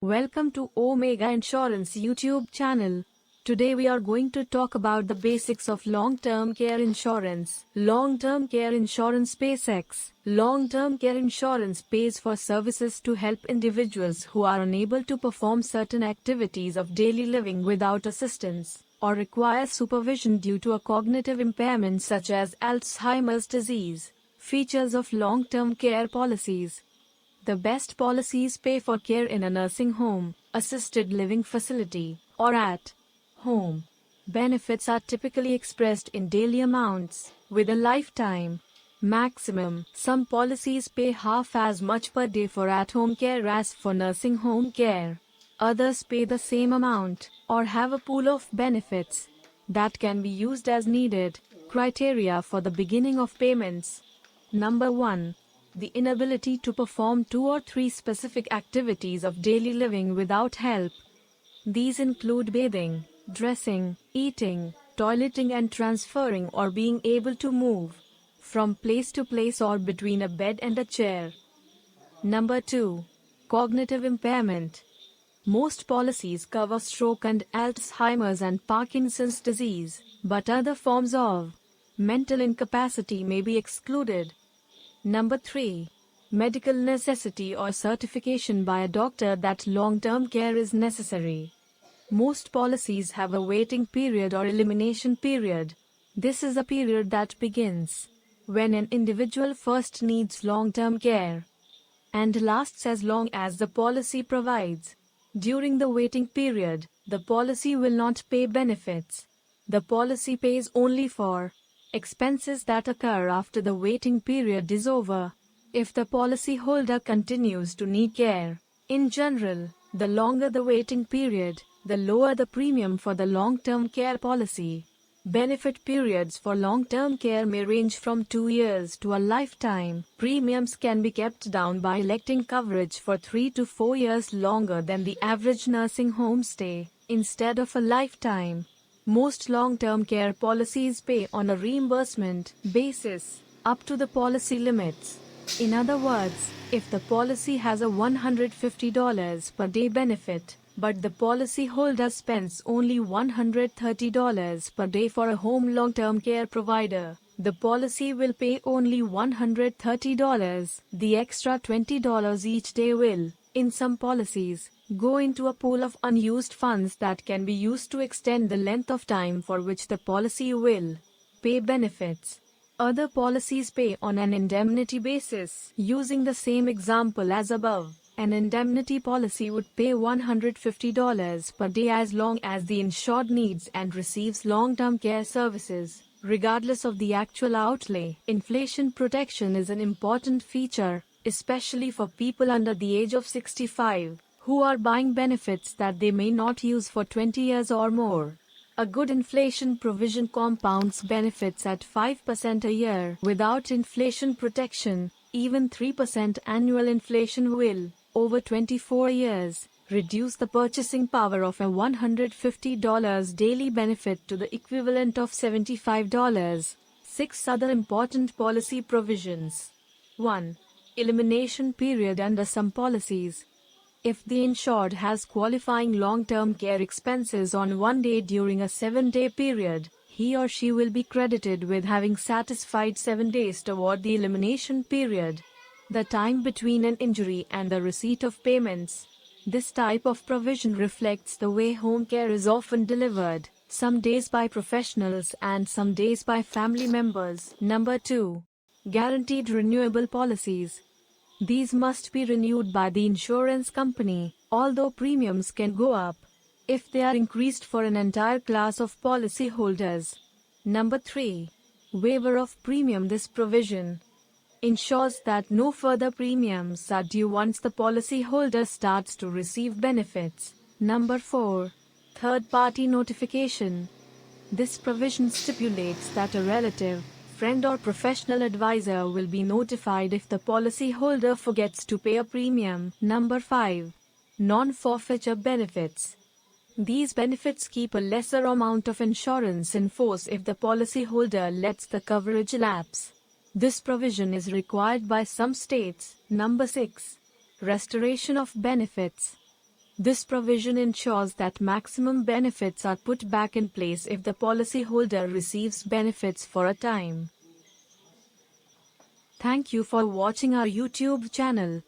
Welcome to Omega Insurance YouTube channel. Today we are going to talk about the basics of long-term care insurance. Long-term care insurance basics. Long-term care insurance pays for services to help individuals who are unable to perform certain activities of daily living without assistance, or require supervision due to a cognitive impairment such as Alzheimer's disease. Features of long-term care policies. The best policies pay for care in a nursing home, assisted living facility, or at home. Benefits are typically expressed in daily amounts, with a lifetime maximum. Some policies pay half as much per day for at-home care as for nursing home care. Others pay the same amount, or have a pool of benefits that can be used as needed. Criteria for the beginning of payments. Number 1. The inability to perform 2 or 3 specific activities of daily living without help. These include bathing, dressing, eating, toileting and transferring or being able to move from place to place or between a bed and a chair. Number 2. Cognitive impairment. Most policies cover stroke and Alzheimer's and Parkinson's disease, but other forms of mental incapacity may be excluded. Number 3. Medical necessity or certification by a doctor that long-term care is necessary. Most policies have a waiting period or elimination period. This is a period that begins when an individual first needs long-term care and lasts as long as the policy provides. During the waiting period, the policy will not pay benefits. The policy pays only for expenses that occur after the waiting period is over. If the policyholder continues to need care, in general, the longer the waiting period, the lower the premium for the long-term care policy. Benefit periods for long-term care may range from 2 years to a lifetime. Premiums can be kept down by electing coverage for 3 to 4 years longer than the average nursing home stay, instead of a lifetime. Most long-term care policies pay on a reimbursement basis, up to the policy limits. In other words, if the policy has a $150 per day benefit, but the policyholder spends only $130 per day for a home long-term care provider, the policy will pay only $130. The extra $20 each day will, in some policies, go into a pool of unused funds that can be used to extend the length of time for which the policy will pay benefits. Other policies pay on an indemnity basis. Using the same example as above, an indemnity policy would pay $150 per day as long as the insured needs and receives long-term care services, regardless of the actual outlay. Inflation protection is an important feature, especially for people under the age of 65. Who are buying benefits that they may not use for 20 years or more. A good inflation provision compounds benefits at 5% a year. Without inflation protection, even 3% annual inflation will, over 24 years, reduce the purchasing power of a $150 daily benefit to the equivalent of $75. 6 other important policy provisions. 1. Elimination period under some policies. If the insured has qualifying long-term care expenses on one day during a 7-day period, he or she will be credited with having satisfied 7 days toward the elimination period, the time between an injury and the receipt of payments. This type of provision reflects the way home care is often delivered, some days by professionals and some days by family members. Number 2. Guaranteed renewable policies. These must be renewed by the insurance company, although premiums can go up if they are increased for an entire class of policyholders. Number 3. Waiver of Premium. This provision ensures that no further premiums are due once the policyholder starts to receive benefits. Number 4. Third-party notification. This provision stipulates that a relative, friend or professional advisor will be notified if the policyholder forgets to pay a premium. Number 5. Non-Forfeiture benefits. These benefits keep a lesser amount of insurance in force if the policyholder lets the coverage lapse. This provision is required by some states. Number 6. Restoration of benefits. This provision ensures that maximum benefits are put back in place if the policyholder receives benefits for a time. Thank you for watching our YouTube channel.